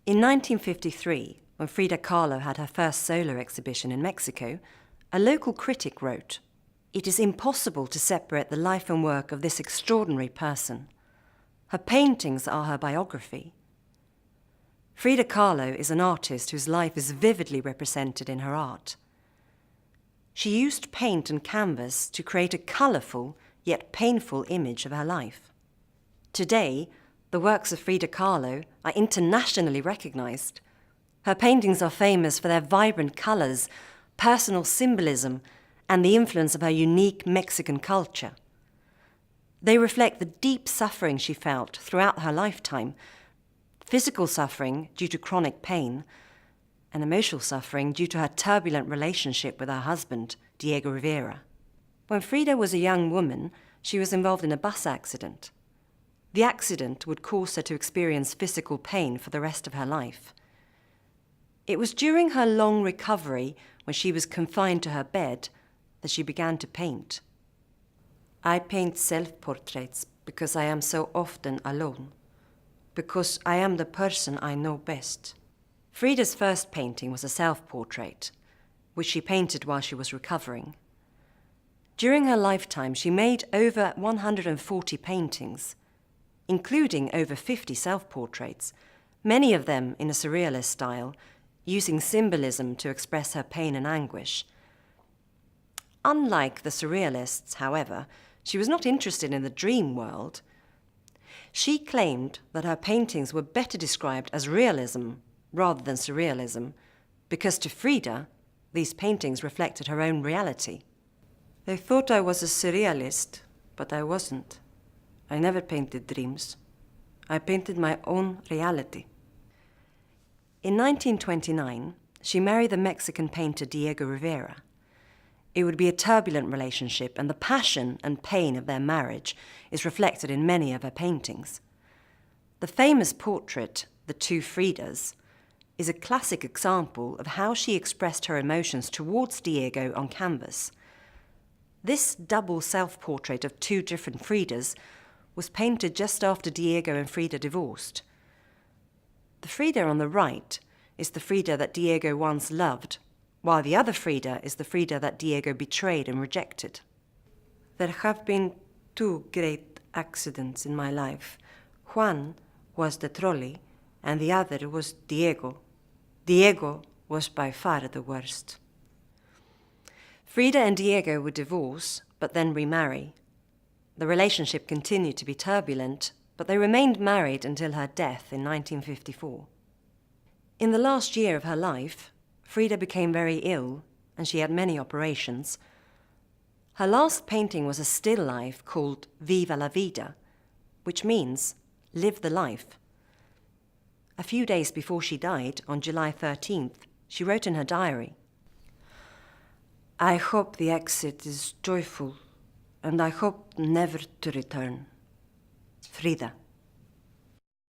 In 1953, when Frida Kahlo had her first solo exhibition in Mexico, a local critic wrote, "It is impossible to separate the life and work of this extraordinary person. Her paintings are her biography." Frida Kahlo is an artist whose life is vividly represented in her art. She used paint and canvas to create a colourful yet painful image of her life. Today, the works of Frida Kahlo are internationally recognised. Her paintings are famous for their vibrant colours, personal symbolism, and the influence of her unique Mexican culture. They reflect the deep suffering she felt throughout her lifetime, physical suffering due to chronic pain, and emotional suffering due to her turbulent relationship with her husband, Diego Rivera. When Frida was a young woman, she was involved in a bus accident. The accident would cause her to experience physical pain for the rest of her life. It was during her long recovery, when she was confined to her bed, that she began to paint. "I paint self-portraits because I am so often alone, because I am the person I know best." Frida's first painting was a self-portrait, which she painted while she was recovering. During her lifetime, she made over 140 paintings, including over 50 self-portraits, many of them in a surrealist style, using symbolism to express her pain and anguish. Unlike the surrealists, however, she was not interested in the dream world. She claimed that her paintings were better described as realism rather than surrealism, because to Frida, these paintings reflected her own reality. "They thought I was a surrealist, but I wasn't. I never painted dreams. I painted my own reality." In 1929, she married the Mexican painter Diego Rivera. It would be a turbulent relationship, and the passion and pain of their marriage is reflected in many of her paintings. The famous portrait, The Two Fridas, is a classic example of how she expressed her emotions towards Diego on canvas. This double self-portrait of two different Fridas was painted just after Diego and Frida divorced. The Frida on the right is the Frida that Diego once loved, while the other Frida is the Frida that Diego betrayed and rejected. "There have been two great accidents in my life. One was the trolley, and the other was Diego. Diego was by far the worst." Frida and Diego would divorce, but then remarry. The relationship continued to be turbulent, but they remained married until her death in 1954. In the last year of her life, Frida became very ill, and she had many operations. Her last painting was a still life called Viva la Vida, which means live the life. A few days before she died, on July 13th, she wrote in her diary, "I hope the exit is joyful, and I hope never to return. Frida."